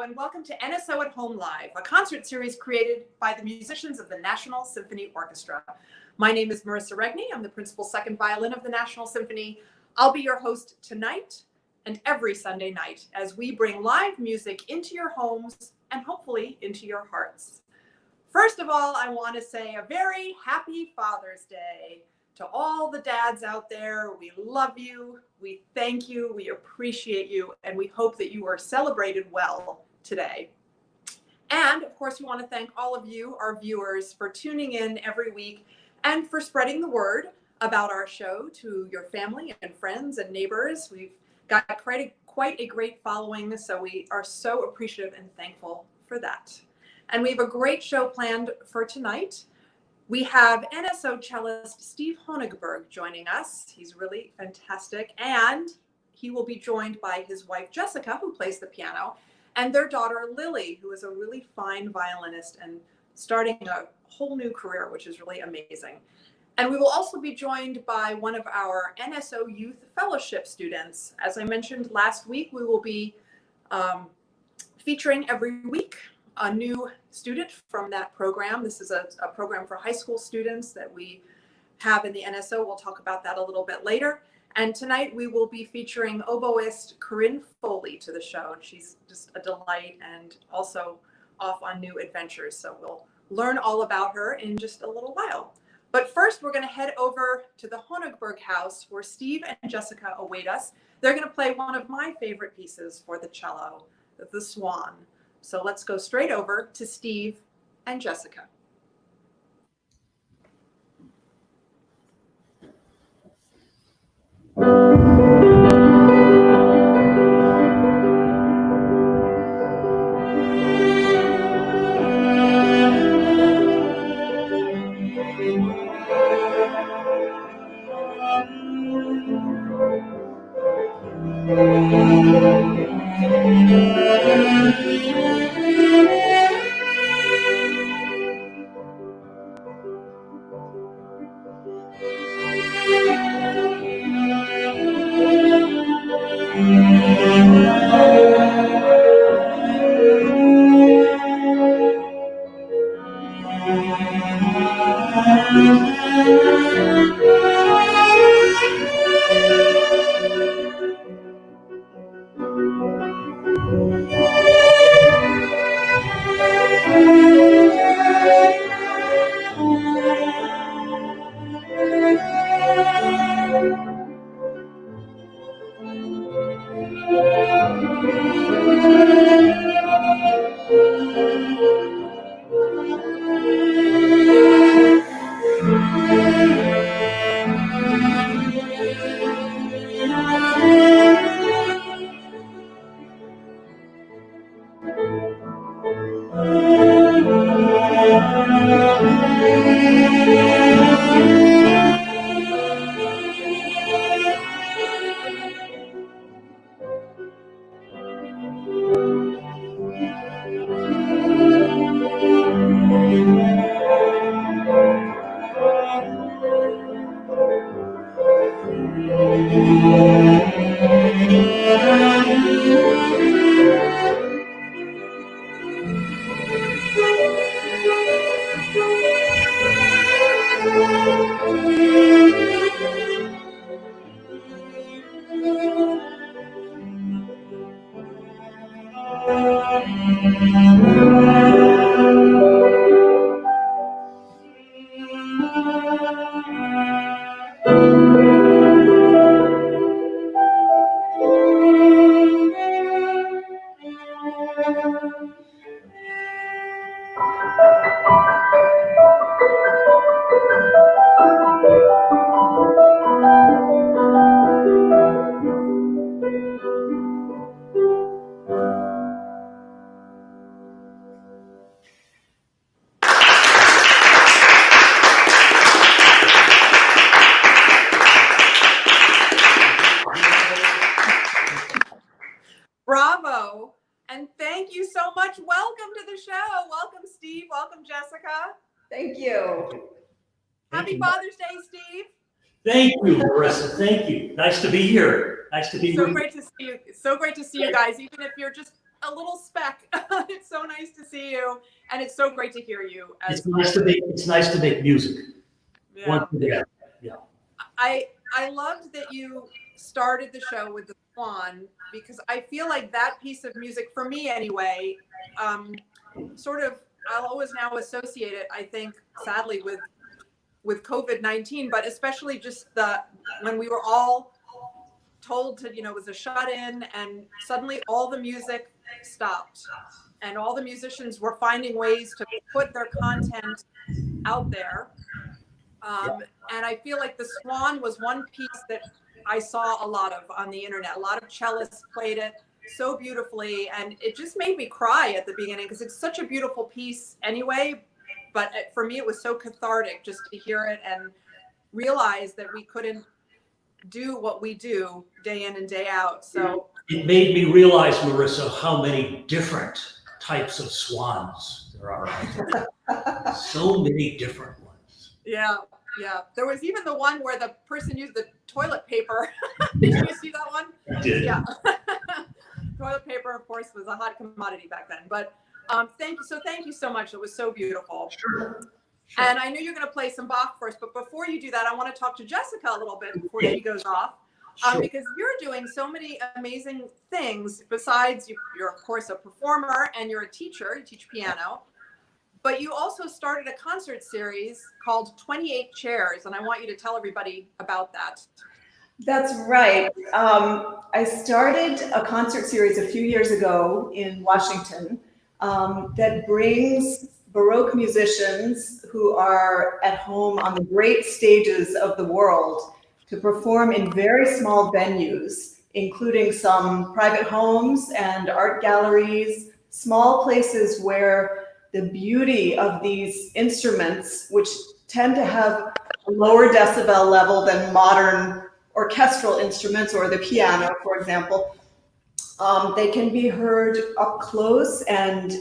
and welcome to NSO at Home Live, a concert series created by the musicians of the National Symphony Orchestra. My name is Marissa Regni. I'm the principal second violin of the National Symphony. I'll be your host tonight and every Sunday night as we bring live music into your homes and hopefully into your hearts. First of all, I want to say a very happy Father's Day to all the dads out there. We love you, we thank you, we appreciate you, and we hope that you are celebrated well today. And of course, we want to thank all of you, our viewers, for tuning in every week and for spreading the word about our show to your family and friends and neighbors. We've got quite a great following, so we are so appreciative and thankful for that. And we have a great show planned for tonight. We have NSO Cellist Steven Honigberg joining us. He's really fantastic. And he will be joined by his wife, Jessica, who plays the piano, and their daughter, Lily, who is a really fine violinist and starting a whole new career, which is really amazing. And we will also be joined by one of our NSO Youth Fellowship students. As I mentioned last week, we will be featuring every week a new student from that program. This is a program for high school students that we have in the NSO. We'll talk about that a little bit later. And tonight we will be featuring oboist Corinne Foley to the show. And she's just a delight and also off on new adventures. So we'll learn all about her in just a little while. But first, we're going to head over to the Honigberg house where Steve and Jessica await us. They're going to play one of my favorite pieces for the cello, the Swan. So let's go straight over to Steve and Jessica. Bravo. And thank you so much. Welcome to the show. Welcome, Steve. Welcome, Jessica. Thank you. Happy Father's Day, Steve. Thank you, Marissa. Thank you. Nice to be here. Nice to be here. So great to see you. So great to see you guys, even if you're just a little speck. It's so nice to see you, and it's so great to hear you. It's nice to make music. Yeah. Once again. Yeah. I loved that you started the show with the Swan, because I feel like that piece of music, for me anyway, sort of, I'll always now associate it, I think, sadly, with COVID-19, but especially just when we were all told to, it was a shut-in, and suddenly all the music stopped, and all the musicians were finding ways to put their content out there. And I feel like the Swan was one piece that I saw a lot of on the internet. A lot of cellists played it so beautifully, and it just made me cry at the beginning, because it's such a beautiful piece anyway. But for me, it was so cathartic just to hear it and realize that we couldn't do what we do day in and day out. So it made me realize, Marissa, how many different types of swans there are out there. So many different ones. Yeah. There was even the one where the person used the toilet paper. Did you see that one? I did. Yeah. Toilet paper, of course, was a hot commodity back then. But thank you so much. It was so beautiful. Sure. And I know you're going to play some Bach first, but before you do that, I want to talk to Jessica a little bit before she goes off, Sure. because you're doing so many amazing things. Besides, you're of course a performer and you're a teacher. You teach piano, but you also started a concert series called 28 Chairs, and I want you to tell everybody about that. That's right. I started a concert series a few years ago in Washington that brings Baroque musicians who are at home on the great stages of the world to perform in very small venues, including some private homes and art galleries, small places where the beauty of these instruments, which tend to have a lower decibel level than modern orchestral instruments or the piano, for example, they can be heard up close and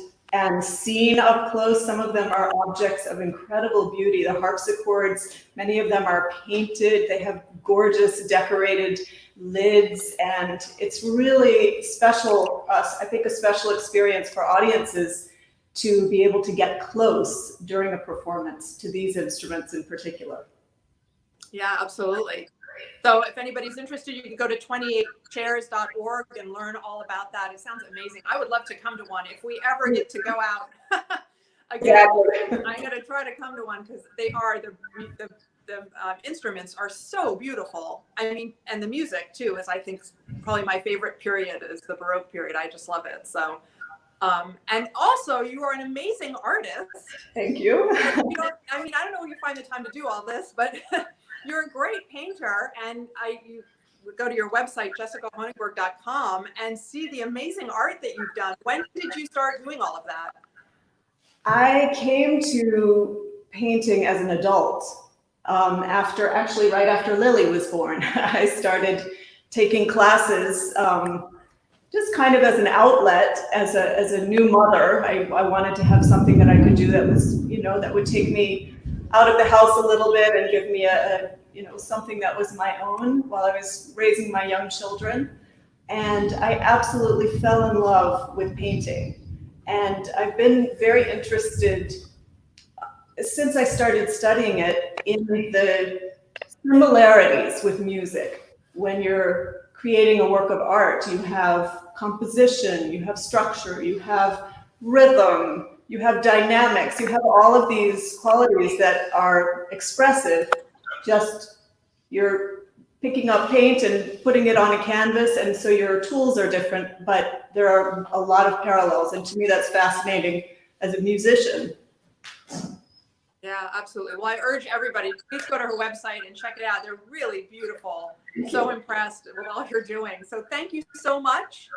seen up close. Some of them are objects of incredible beauty. The harpsichords, many of them are painted. They have gorgeous decorated lids, and it's really special, I think a special experience for audiences to be able to get close during a performance to these instruments in particular. Yeah, absolutely. So if anybody's interested, you can go to 28chairs.org and learn all about that. It sounds amazing. I would love to come to one if we ever get to go out again. I'm going to try to come to one, because they are the instruments are so beautiful. I mean, and the music too is, I think, probably my favorite period is the Baroque period. I just love it. So, and also you are an amazing artist. Thank you. I don't know where you find the time to do all this, but you're a great painter, and you would go to your website, jessicahonigberg.com, and see the amazing art that you've done. When did you start doing all of that? I came to painting as an adult, right after Lily was born. I started taking classes just kind of as an outlet, as a new mother. I wanted to have something that I could do that was, that would take me out of the house a little bit and give me something that was my own while I was raising my young children. And I absolutely fell in love with painting. And I've been very interested since I started studying it in the similarities with music. When you're creating a work of art, you have composition, you have structure, you have rhythm, you have dynamics, you have all of these qualities that are expressive. Just you're picking up paint and putting it on a canvas, and so your tools are different, but there are a lot of parallels, and to me that's fascinating as a musician. Yeah, absolutely. Well, I urge everybody, please go to her website and check it out. They're really beautiful. So impressed with all you're doing. So thank you so much.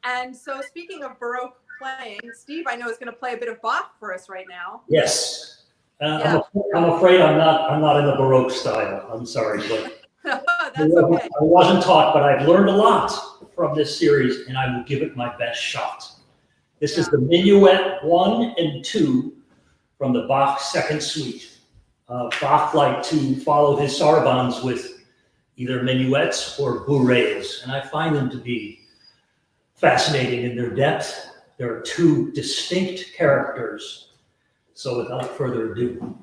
And so speaking of Baroque playing, Steve, I know, is going to play a bit of Bach for us right now. Yes. Yeah. I'm afraid I'm not in the Baroque style. I'm sorry, but That's okay. I wasn't taught, but I've learned a lot from this series, and I will give it my best shot. This is the Minuet 1 and 2 from the Bach Second Suite. Bach liked to follow his sarabands with either minuets or bourrées, and I find them to be fascinating in their depth. There are two distinct characters. So without further ado.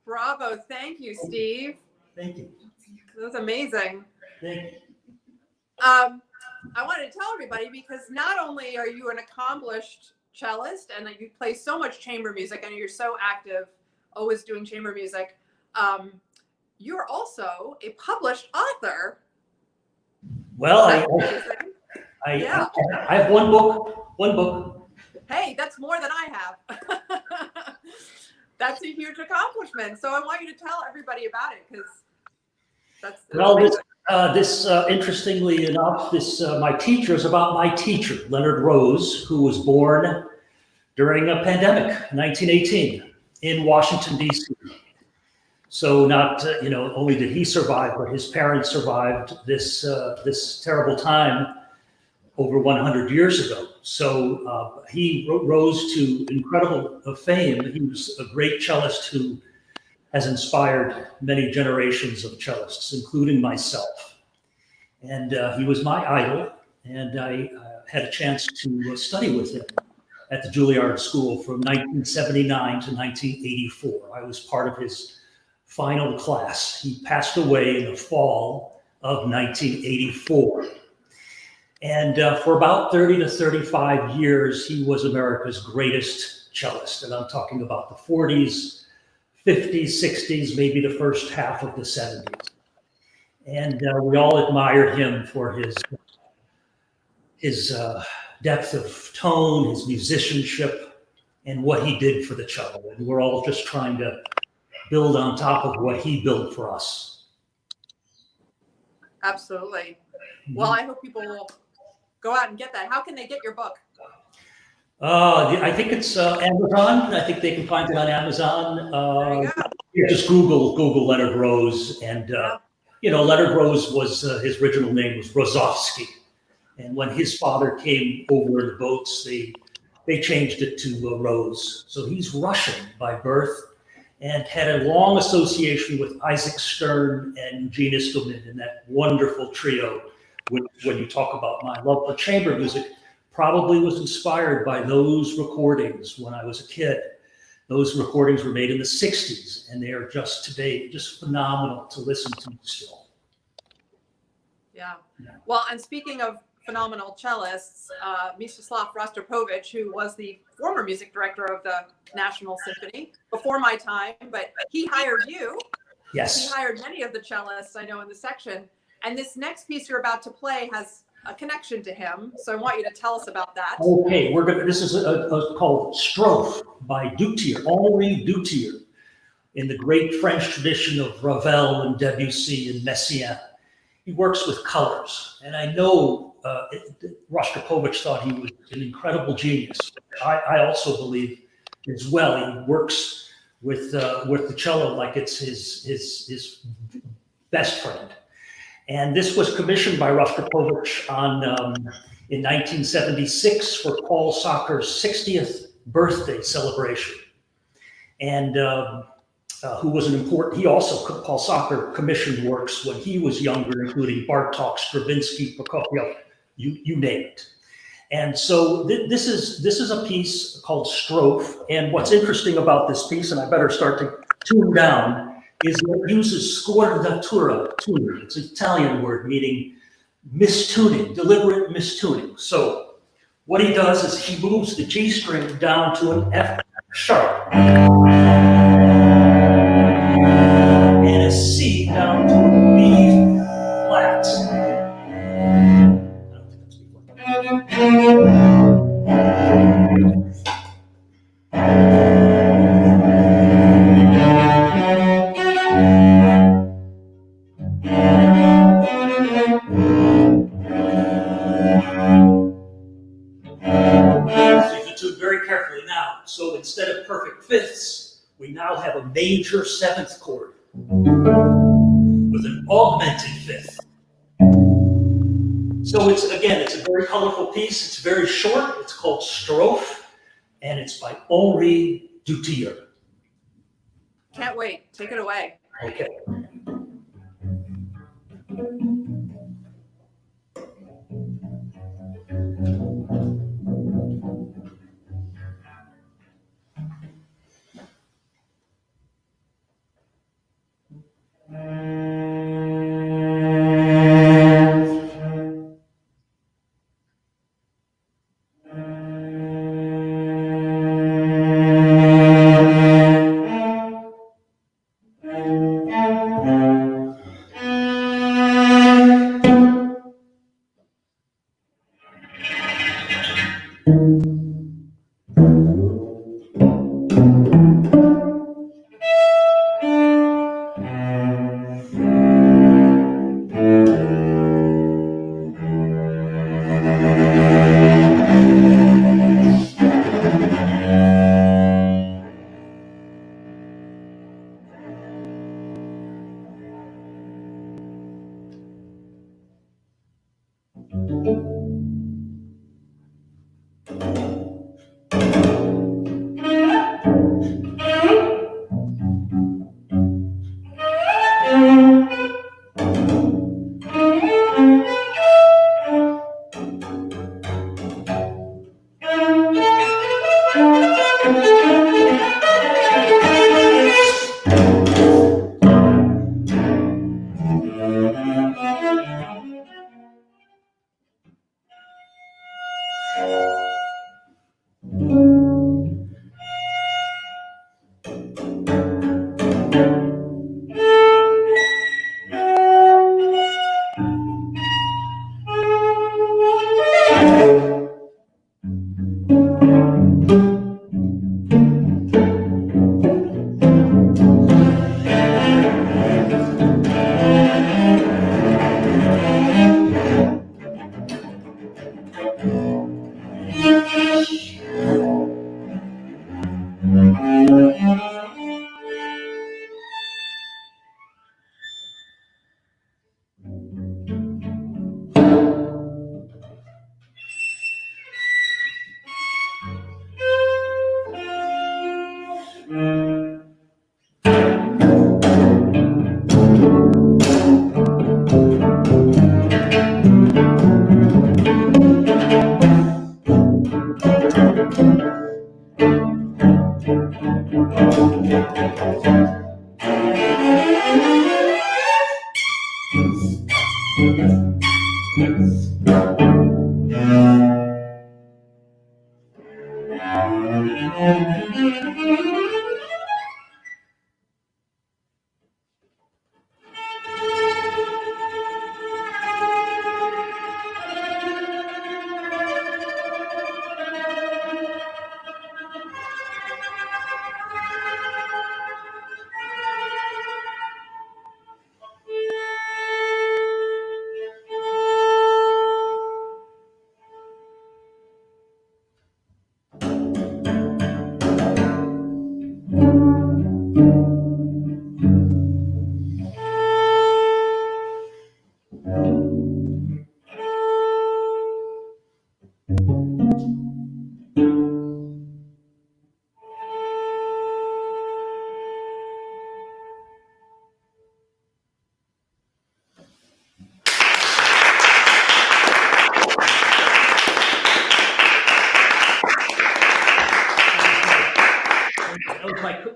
Bravo. Thank you, Steve. Thank you. That was amazing. Thank you. I wanted to tell everybody because not only are you an accomplished cellist and that you play so much chamber music and you're so active, always doing chamber music, you're also a published author. Well, Yeah. I have one book. Hey, that's more than I have. That's a huge accomplishment. So I want you to tell everybody about it because that's Well, amazing. interestingly enough, my teacher is about my teacher, Leonard Rose, who was born during a pandemic, 1918, in Washington, D.C. So not, only did he survive, but his parents survived this terrible time over 100 years ago. So he rose to incredible fame. He was a great cellist who has inspired many generations of cellists, including myself. And he was my idol, and I had a chance to study with him at the Juilliard School from 1979 to 1984. I was part of his final class. He passed away in the fall of 1984. And for about 30 to 35 years, he was America's greatest cellist. And I'm talking about the 40s, 50s, 60s, maybe the first half of the 70s. And we all admired him for his depth of tone, his musicianship, and what he did for the cello. And we're all just trying to build on top of what he built for us. Absolutely. Well, I hope people will go out and get that. How can they get your book? I think it's Amazon. I think they can find it on Amazon. There you go. Yeah, just Google Leonard Rose, and you know, Leonard Rose was his original name was Rozovsky, and when his father came over in the boats, they changed it to Rose. So he's Russian by birth, and had a long association with Isaac Stern and Eugene Iskelman in that wonderful trio. Which, when you talk about my love for chamber music, probably was inspired by those recordings when I was a kid. Those recordings were made in the 60s, and they are just today just phenomenal to listen to still. Yeah. Well, and speaking of phenomenal cellists, Mstislav Rostropovich, who was the former music director of the National Symphony before my time, but he hired you. Yes. He hired many of the cellists I know in the section. And this next piece you're about to play has a connection to him. So I want you to tell us about that. Okay, this is called Strophe by Dutilleux, Henri Dutilleux, in the great French tradition of Ravel and Debussy and Messiaen. He works with colors, and I know Rostropovich thought he was an incredible genius. I also believe as well. He works with the cello like it's his best friend. And this was commissioned by Rostropovich in 1976 for Paul Socker's 60th birthday celebration. And who was Paul Socker commissioned works when he was younger, including Bartók, Stravinsky, Prokofiev, you name it. And so this is a piece called Strophe. And what's interesting about this piece, and I better start to tune down, is that it uses scordatura tuning. It's an Italian word meaning mistuning, deliberate mistuning. So what he does is he moves the G string down to an F sharp and a C down to a B flat. I don't think that's B So instead of perfect fifths, we now have a major seventh chord with an augmented fifth. So it's a very colorful piece. It's very short. It's called Strophe, and it's by Henri Dutilleux. Can't wait. Take it away. Okay.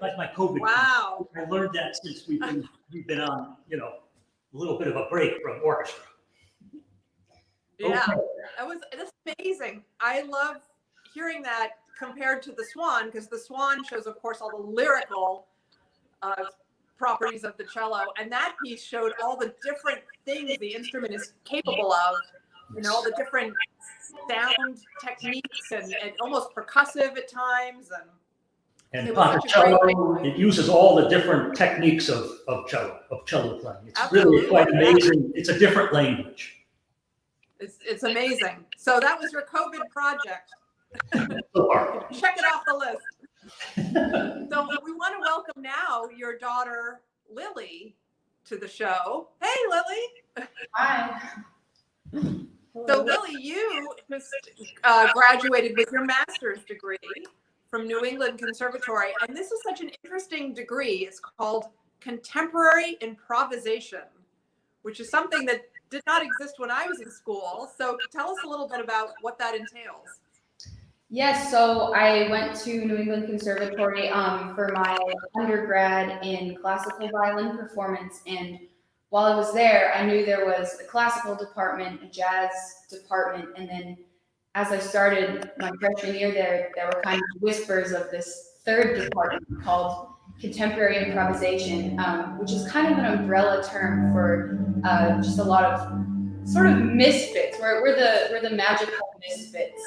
That's my COVID. Wow. I learned that since we've been on, a little bit of a break from orchestra. Yeah, Okay. that's amazing. I love hearing that compared to the Swan, because the Swan shows, of course, all the lyrical properties of the cello, and that piece showed all the different things the instrument is capable of. All the different sound techniques and almost percussive at times, And it was such a cello, great. it uses all the different techniques of cello playing. It's Absolutely, really quite amazing. It's a different language. It's amazing. So that was your COVID project. So far. Check it off the list. So we want to welcome now your daughter, Lily, to the show. Hey, Lily. Hi. So Lily, you just graduated with your master's degree from New England Conservatory. And this is such an interesting degree. It's called Contemporary Improvisation, which is something that did not exist when I was in school. So tell us a little bit about what that entails. Yes, so I went to New England Conservatory for my undergrad in classical violin performance. And while I was there, I knew there was a classical department, a jazz department, and then as I started my freshman year there were kind of whispers of this third department called Contemporary Improvisation, which is kind of an umbrella term for just a lot of sort of misfits. We're the magical misfits.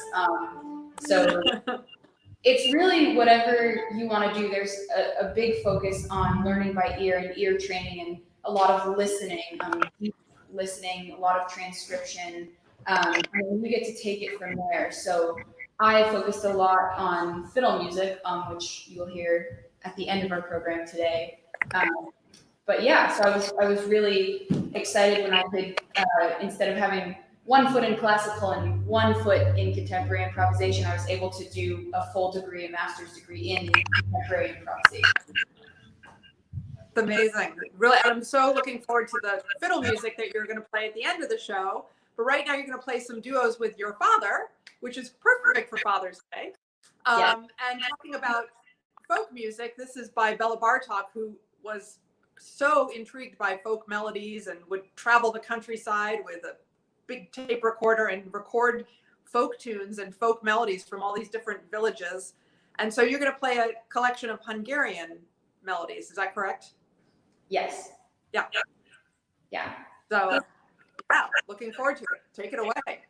So it's really whatever you want to do. There's a big focus on learning by ear and ear training, and a lot of listening, deep listening, a lot of transcription. And we get to take it from there. So I focused a lot on fiddle music, which you'll hear at the end of our program today. But yeah, so I was really excited when I could, instead of having one foot in classical and one foot in contemporary improvisation, I was able to do a full degree, a master's degree in contemporary improvisation. It's amazing. Really, I'm so looking forward to the fiddle music that you're going to play at the end of the show. But right now you're going to play some duos with your father, which is perfect for Father's Day. Yes. And talking about folk music, this is by Bela Bartók, who was so intrigued by folk melodies and would travel the countryside with a big tape recorder and record folk tunes and folk melodies from all these different villages. And so you're going to play a collection of Hungarian melodies. Is that correct? Yes. Yeah. Yeah. So, yeah, looking forward to it. Take it away.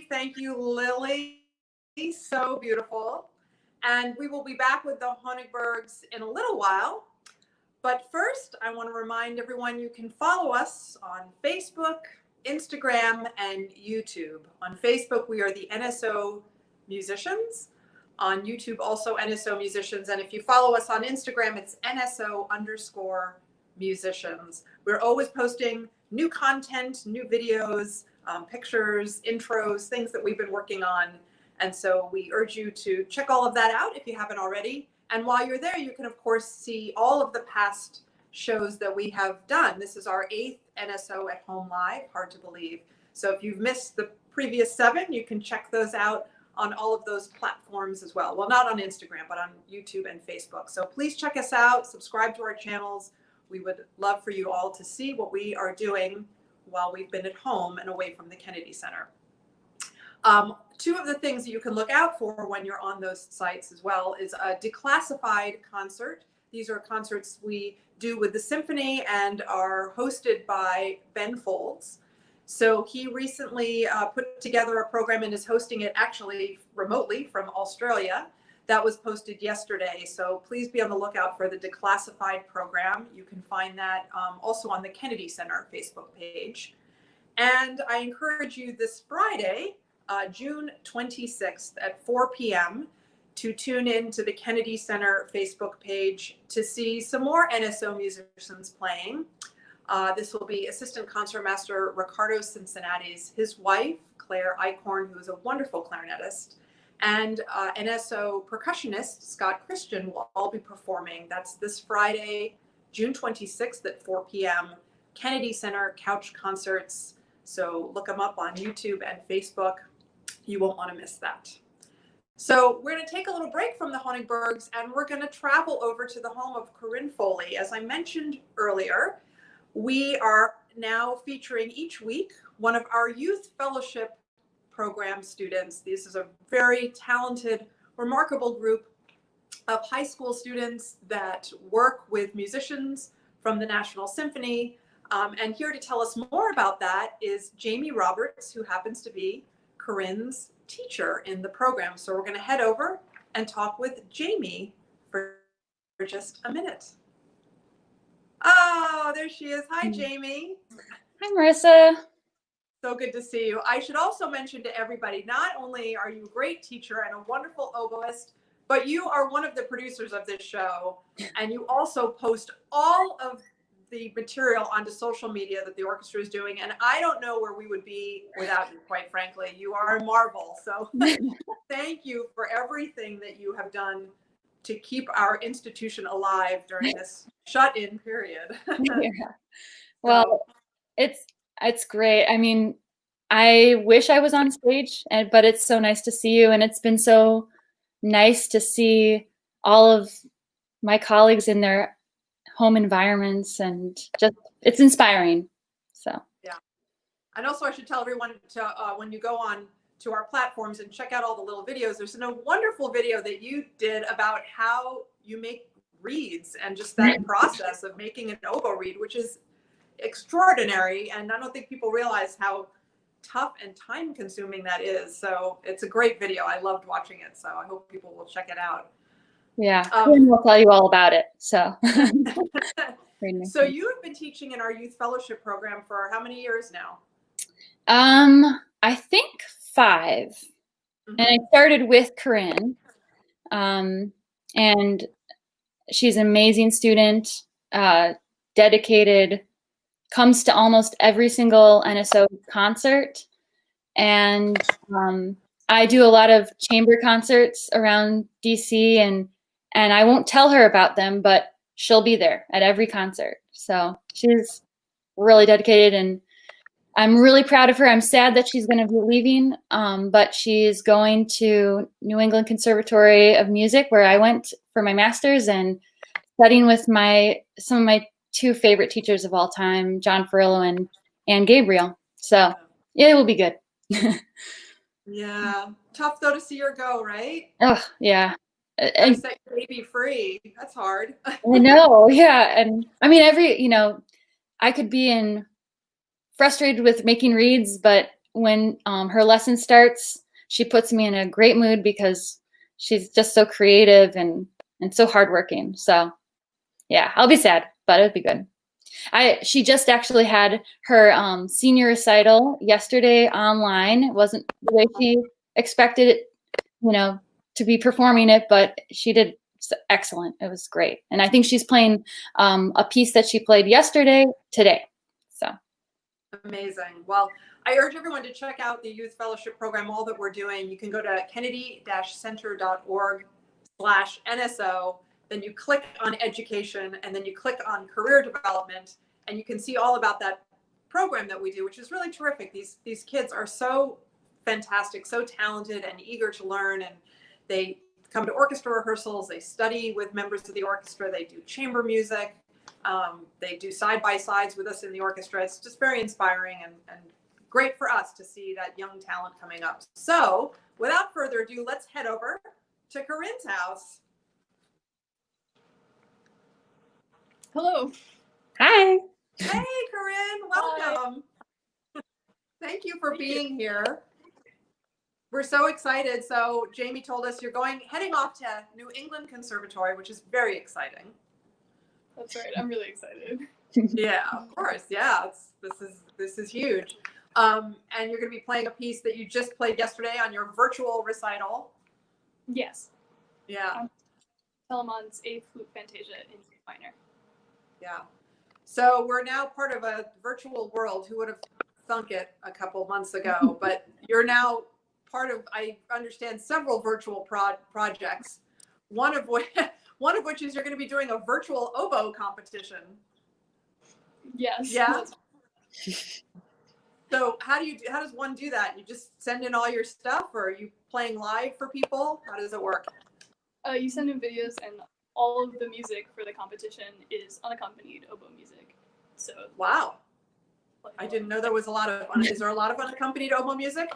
Thank you, Lily. So beautiful. And we will be back with the Honigbergs in a little while. But first, I want to remind everyone you can follow us on Facebook, Instagram, and YouTube. On Facebook, we are the NSO Musicians. On YouTube, also NSO Musicians. And if you follow us on Instagram, it's NSO_musicians. We're always posting new content, new videos, pictures, intros, things that we've been working on. And so we urge you to check all of that out if you haven't already. And while you're there, you can, of course, see all of the past shows that we have done. This is our 8th NSO at Home Live, hard to believe. So if you've missed the previous 7, you can check those out on all of those platforms as well. Well, not on Instagram, but on YouTube and Facebook. So please check us out, subscribe to our channels. We would love for you all to see what we are doing while we've been at home and away from the Kennedy Center. 2 of the things that you can look out for when you're on those sites as well is a declassified concert. These are concerts we do with the symphony and are hosted by Ben Folds. So he recently put together a program and is hosting it actually remotely from Australia. That was posted yesterday. So please be on the lookout for the declassified program. You can find that also on the Kennedy Center Facebook page. And I encourage you this Friday, June 26th at 4 p.m. to tune in to the Kennedy Center Facebook page to see some more NSO musicians playing. This will be Assistant Concertmaster Ricardo Cincinnati's, his wife, Claire Eichhorn, who is a wonderful clarinetist, and NSO percussionist Scott Christian will all be performing. That's this Friday, June 26th at 4 p.m. Kennedy Center Couch Concerts. So look them up on YouTube and Facebook. You won't want to miss that. So we're going to take a little break from the Honigbergs and we're going to travel over to the home of Corinne Foley. As I mentioned earlier, we are now featuring each week one of our youth fellowship program students. This is a very talented, remarkable group of high school students that work with musicians from the National Symphony. And here to tell us more about that is Jamie Roberts, who happens to be Corinne's teacher in the program. So we're going to head over and talk with Jamie for just a minute. Oh, there she is. Hi, Jamie. Hi, Marissa. So good to see you. I should also mention to everybody, not only are you a great teacher and a wonderful oboist, but you are one of the producers of this show. And you also post all of the material onto social media that the orchestra is doing. And I don't know where we would be without you, quite frankly. You are a marvel. So thank you for everything that you have done to keep our institution alive during this shut-in period. Yeah. Well, it's great. I mean, I wish I was on stage, but it's so nice to see you. And it's been so nice to see all of my colleagues in their home environments, and just it's inspiring. So yeah. And also I should tell everyone to when you go on to our platforms and check out all the little videos, there's a wonderful video that you did about how you make reeds and just that process of making an oboe reed, which is extraordinary. And I don't think people realize how tough and time consuming that is. So it's a great video. I loved watching it. So I hope people will check it out. yeah, we'll tell you all about it. So So you have been teaching in our youth fellowship program for how many years now? I think 5. Mm-hmm. And I started with Corinne. And she's an amazing student, dedicated, comes to almost every single NSO concert. And I do a lot of chamber concerts around DC, and I won't tell her about them, but she'll be there at every concert. So she's really dedicated, and I'm really proud of her. I'm sad that she's going to be leaving, but she's going to New England Conservatory of Music, where I went for my master's, and studying with some of my 2 favorite teachers of all time, John Ferrillo and Anne Gabriel. So yeah, it will be good. Yeah. Tough though to see her go, right? Oh, yeah. And set your baby free. That's hard. I know. Yeah. And I mean, I could be frustrated with making reeds, but when her lesson starts, she puts me in a great mood because she's just so creative and so hardworking. So yeah, I'll be sad, but it'll be good. She just actually had her senior recital yesterday online. It wasn't the way she expected it, to be performing it, but she did excellent. It was great. And I think she's playing a piece that she played yesterday today. So amazing. Well, I urge everyone to check out the Youth Fellowship Program, all that we're doing. You can go to kennedy-center.org/NSO. Then you click on education, and then you click on career development, and you can see all about that program that we do, which is really terrific. These kids are so fantastic, so talented and eager to learn, and they come to orchestra rehearsals, they study with members of the orchestra, they do chamber music, they do side-by-sides with us in the orchestra. It's just very inspiring and great for us to see that young talent coming up. So without further ado, let's head over to Corinne's house. Hello. hi. Hey, Corinne, welcome. Thank you for being here. We're so excited. So Jamie told us you're heading off to New England Conservatory, which is very exciting. That's right. I'm really excited. Yeah, of course. Yeah, this is huge. And you're going to be playing a piece that you just played yesterday on your virtual recital. Yes. Yeah. Telemann's A Flute Fantasia in C minor. Yeah. So we're now part of a virtual world. Who would have thunk it a couple months ago? But you're now part of, I understand, several virtual projects. One of which is you're going to be doing a virtual oboe competition. Yes. Yeah. So how does one do that? You just send in all your stuff, or are you playing live for people? How does it work? You send in videos, and all of the music for the competition is unaccompanied oboe music. So Wow. I didn't know there was a lot of, is there a lot of unaccompanied oboe music?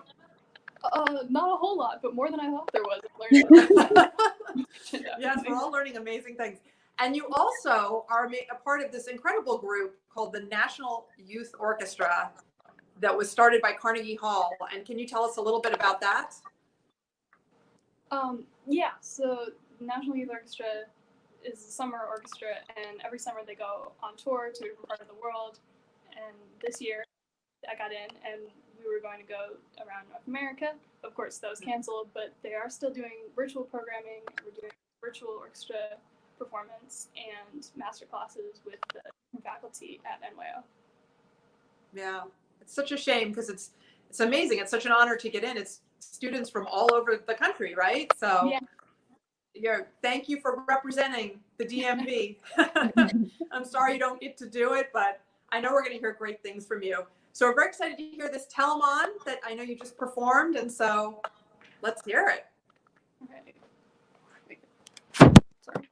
not a whole lot, but more than I thought there was. Learning. Yes, we're all learning amazing things. And you also are a part of this incredible group called the National Youth Orchestra that was started by Carnegie Hall. And can you tell us a little bit about that? Yeah, so the National Youth Orchestra is a summer orchestra, and every summer they go on tour to a different part of the world. And this year I got in, and we were going to go around North America. Of course, that was canceled, but they are still doing virtual programming. We're doing virtual orchestra performance and master classes with the faculty at NYO. Yeah, it's such a shame because it's amazing. It's such an honor to get in. It's students from all over the country, right? So yeah. Thank you for representing the DMV. I'm sorry you don't get to do it, but I know we're going to hear great things from you. So we're very excited to hear this Telemann that I know you just performed, and so let's hear it. Okay. Sorry.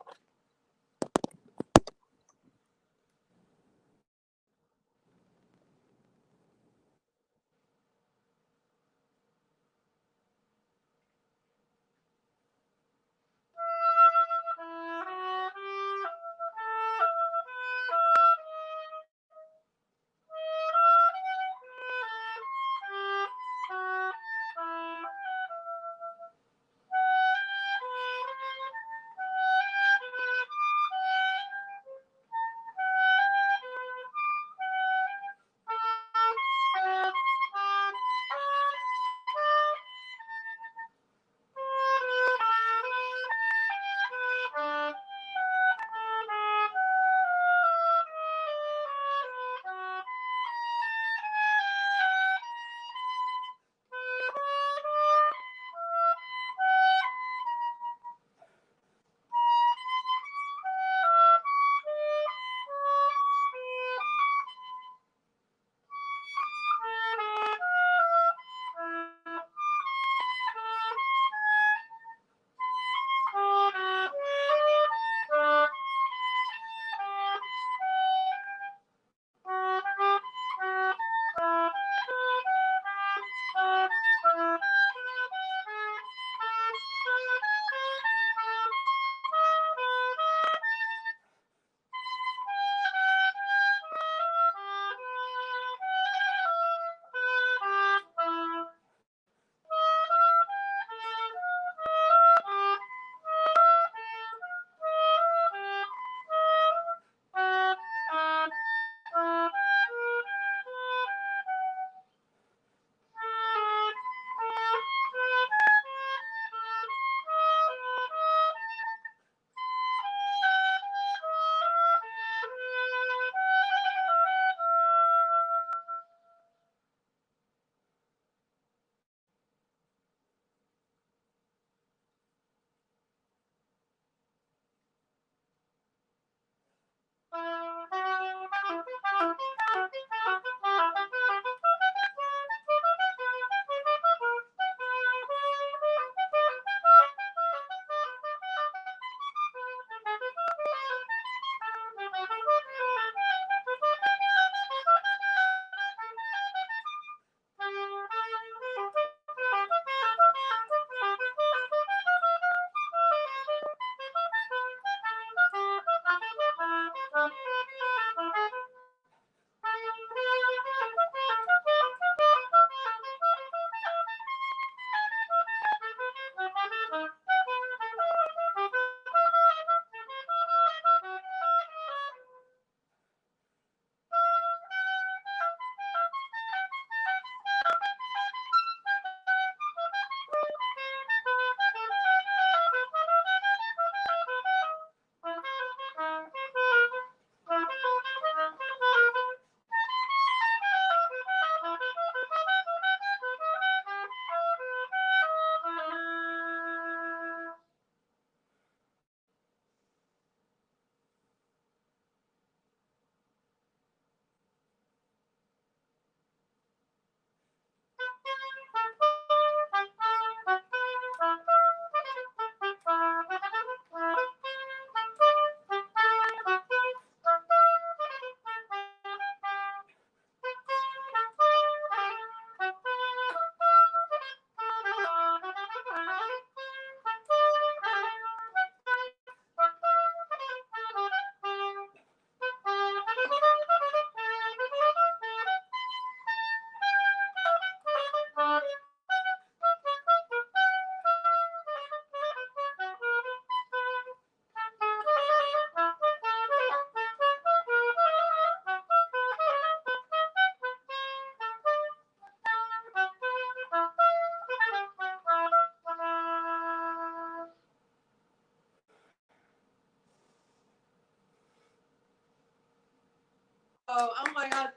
Oh my God.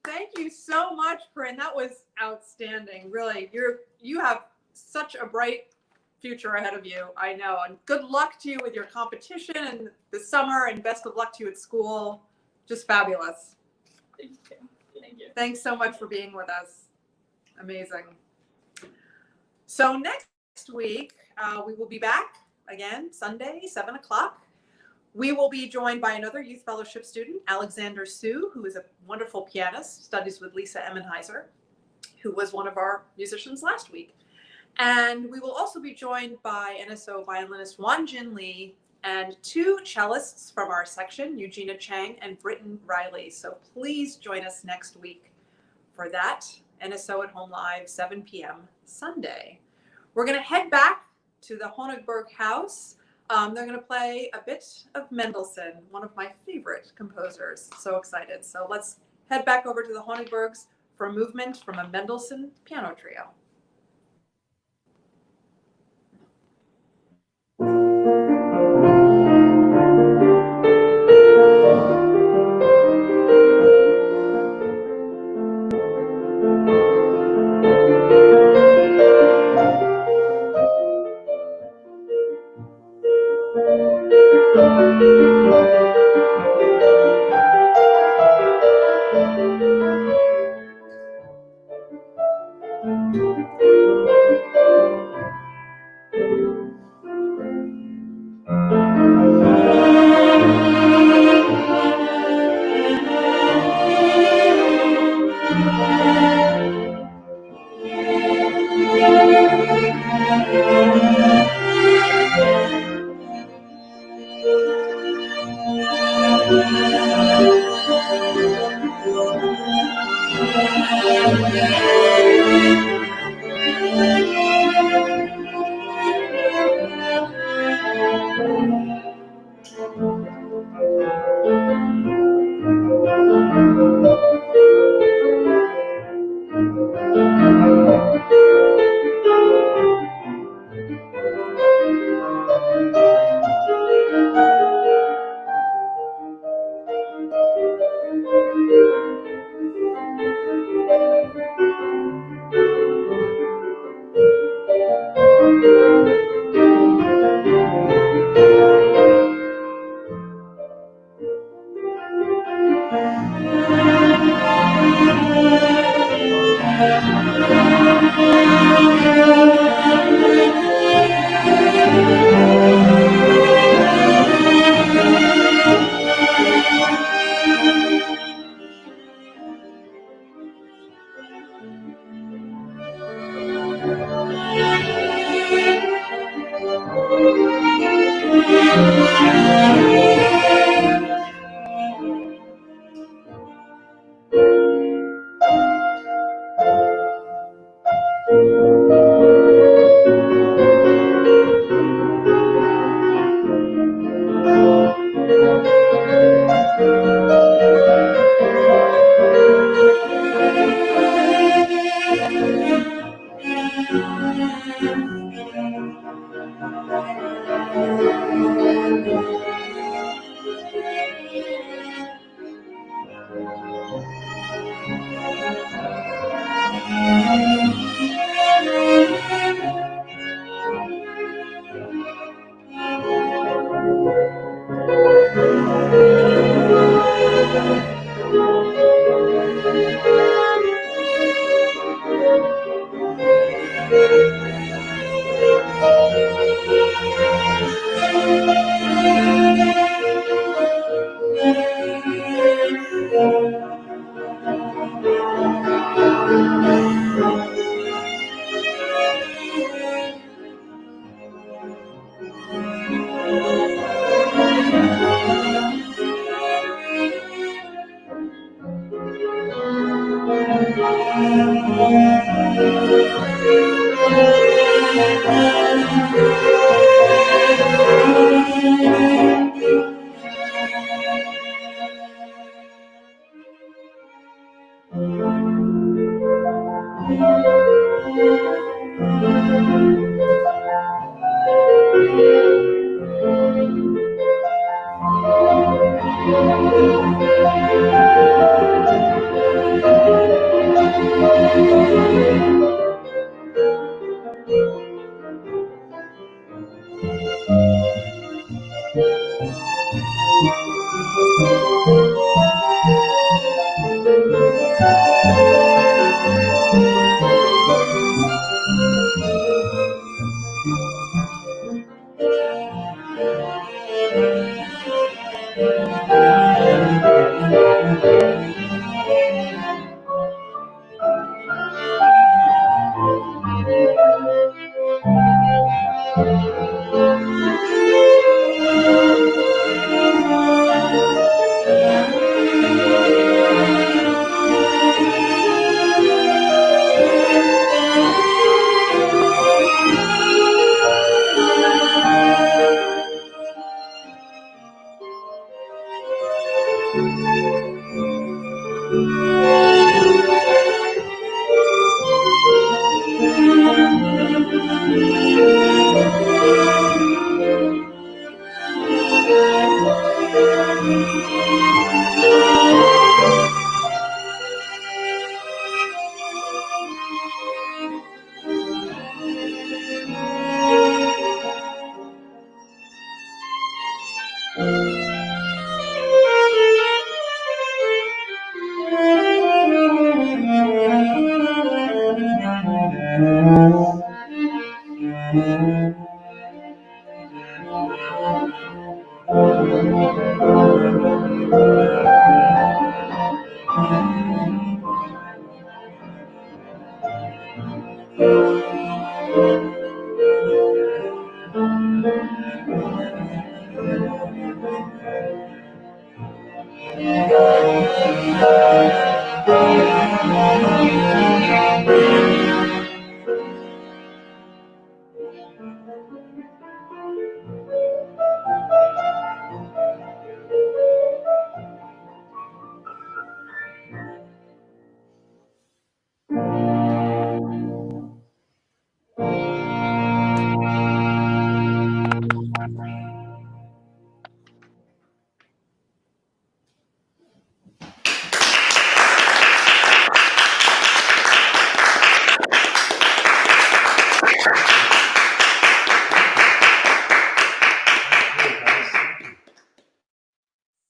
Thank you so much, Corinne. That was outstanding. Really, you have such a bright future ahead of you. I know. And good luck to you with your competition and the summer, and best of luck to you at school. Just fabulous. Thank you. Thank you. Thanks so much for being with us. Amazing. So next week, we will be back again, Sunday, 7 o'clock. We will be joined by another Youth Fellowship student, Alexander Sue, who is a wonderful pianist, studies with Lisa Emmenheiser, who was one of our musicians last week. And we will also be joined by NSO violinist Wan-Jin Lee and 2 cellists from our section, Eugenia Chang and Britton Riley. So please join us next week for that. NSO at Home Live, 7 p.m. Sunday. We're going to head back to the Honigberg house. They're going to play a bit of Mendelssohn, one of my favorite composers. So excited. So let's head back over to the Honigbergs for a movement from a Mendelssohn piano trio.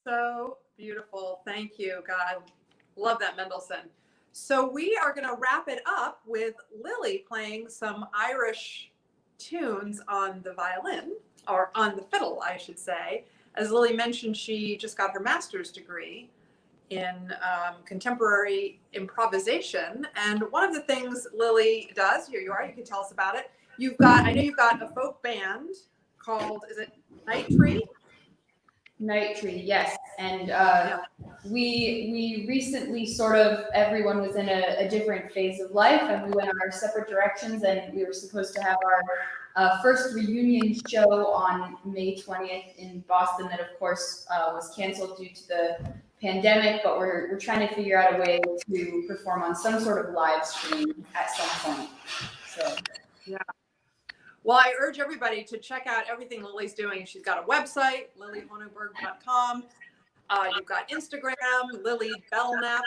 So beautiful. Thank you, God. Love that Mendelssohn. So we are going to wrap it up with Lily playing some Irish tunes on the violin, or on the fiddle, I should say. As Lily mentioned, she just got her master's degree in contemporary improvisation. And one of the things Lily does, here you are, you can tell us about it. I know you've got a folk band called, is it Night Tree? Night Tree, yes. And Yeah. we recently sort of, everyone was in a different phase of life and we went our separate directions, and we were supposed to have our first reunion show on May 20th in Boston that of course was canceled due to the pandemic, but we're trying to figure out a way to perform on some sort of live stream at some point. So yeah. Well, I urge everybody to check out everything Lily's doing. She's got a website, lilyhonigberg.com. You've got Instagram, Lily Belknap.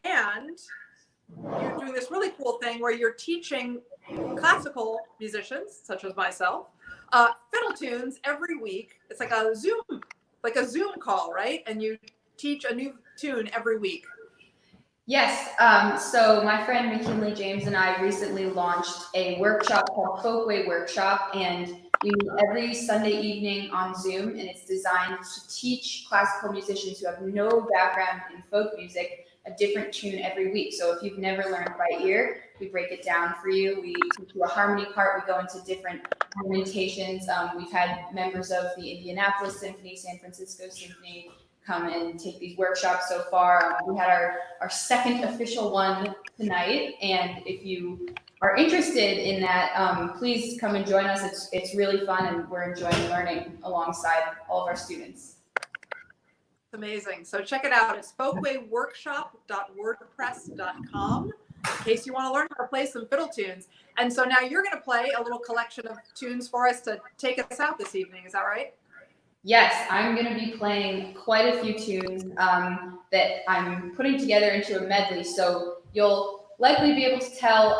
And you're doing this really cool thing where you're teaching classical musicians, such as myself, fiddle tunes every week. It's like a Zoom call, right? And you teach a new tune every week. yes, so my friend McKinley James and I recently launched a workshop called Folkway Workshop, and we meet every Sunday evening on Zoom, and it's designed to teach classical musicians who have no background in folk music a different tune every week. So if you've never learned by ear, we break it down for you. We teach you a harmony part. We go into different ornamentations. We've had members of the Indianapolis Symphony, San Francisco Symphony come and take these workshops so far. We had our second official one tonight, and if you are interested in that, please come and join us. It's really fun, and we're enjoying learning alongside all of our students. Amazing. So check it out. It's folkwayworkshop.wordpress.com in case you want to learn how to play some fiddle tunes. And so now you're going to play a little collection of tunes for us to take us out this evening. Is that right? Yes, I'm going to be playing quite a few tunes that I'm putting together into a medley. So you'll likely be able to tell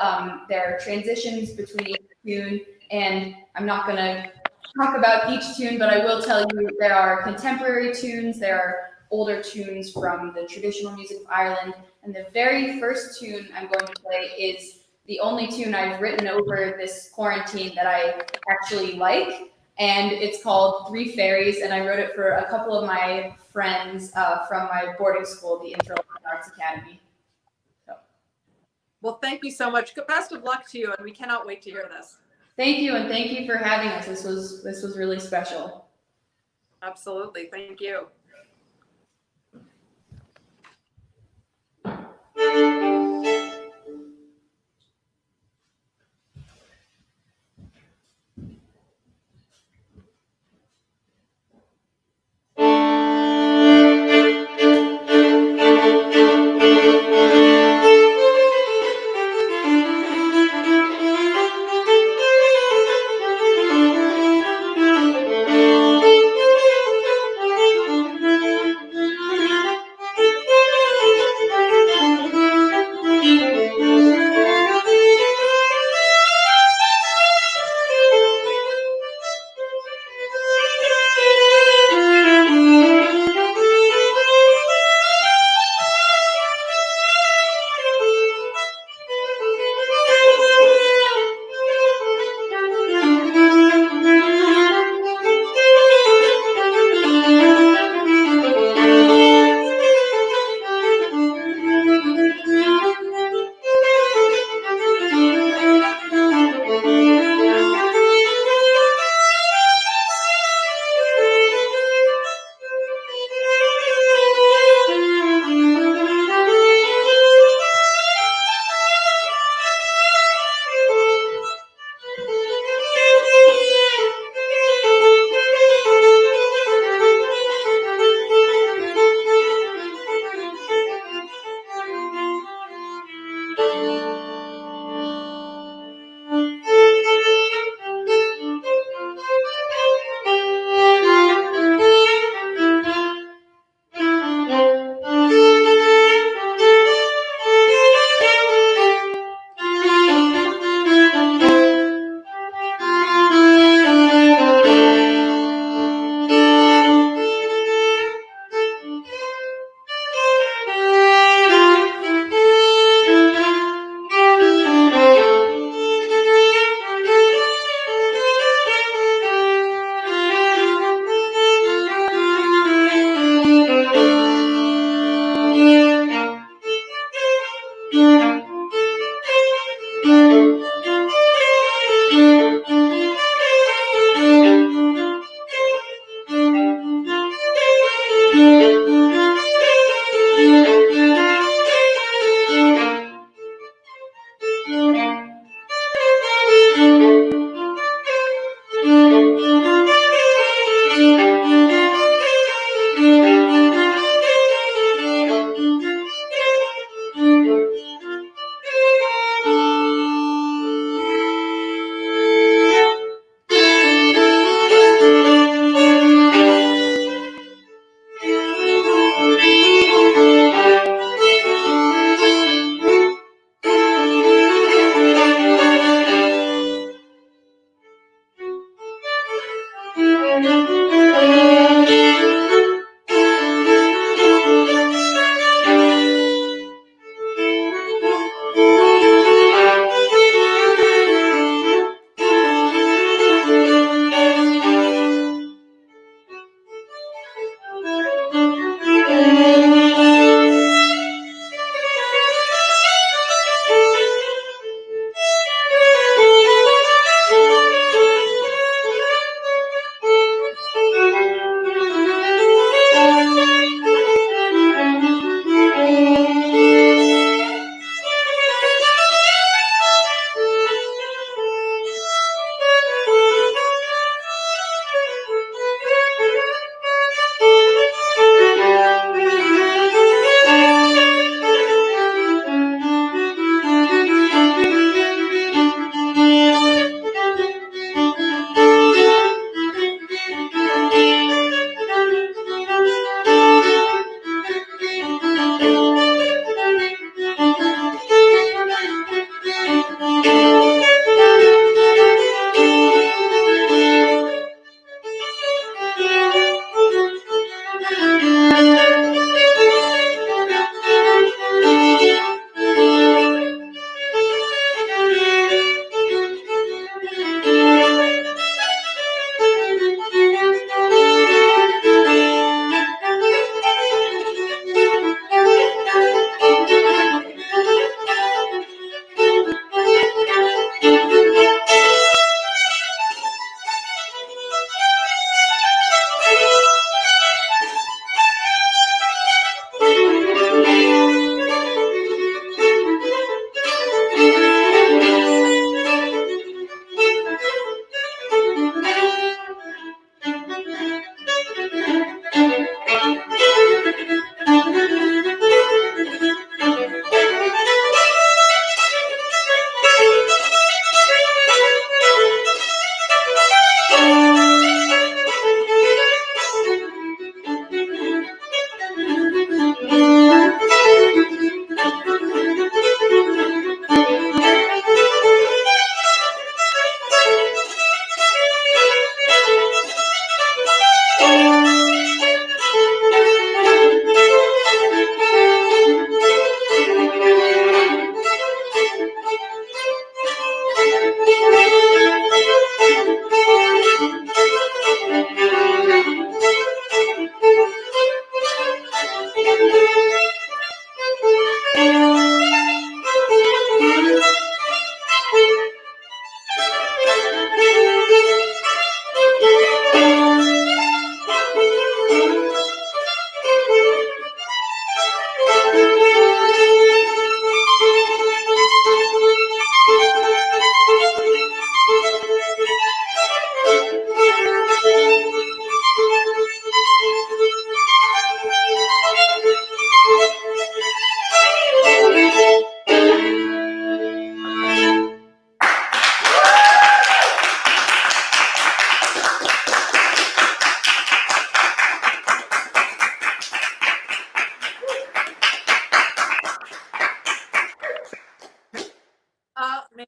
there are transitions between each tune, and I'm not going to talk about each tune, but I will tell you there are contemporary tunes, there are older tunes from the traditional music of Ireland, and the very first tune I'm going to play is the only tune I've written over this quarantine that I actually like, and it's called Three Fairies, and I wrote it for a couple of my friends from my boarding school, the Intro Arts Academy. So. Well, thank you so much. Best of luck to you, and we cannot wait to hear this. Thank you, and thank you for having us. This was really special. Absolutely. Thank you.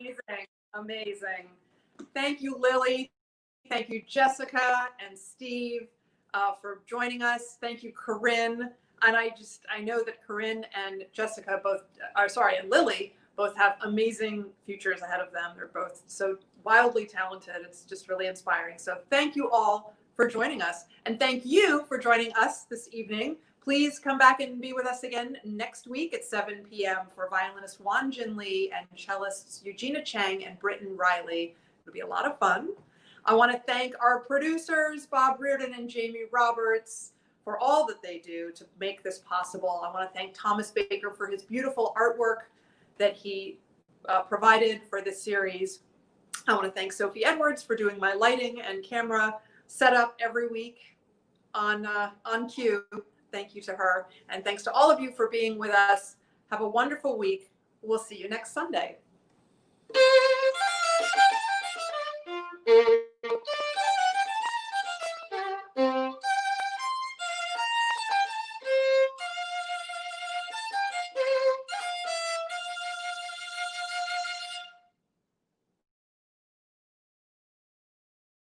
Amazing, amazing. Thank you, Lily. Thank you, Jessica and Steve, for joining us. Thank you, Corinne. And I know that Corinne and Jessica and Lily both have amazing futures ahead of them. They're both so wildly talented. It's just really inspiring. So thank you all for joining us. And thank you for joining us this evening. Please come back and be with us again next week at 7 p.m. for violinist Wan Jin Lee and cellists Eugenia Chang and Britton Riley. It'll be a lot of fun. I want to thank our producers, Bob Reardon and Jamie Roberts, for all that they do to make this possible. I want to thank Thomas Baker for his beautiful artwork that he provided for this series. I want to thank Sophie Edwards for doing my lighting and camera setup every week on cue. Thank you to her. And thanks to all of you for being with us. Have a wonderful week. We'll see you next Sunday.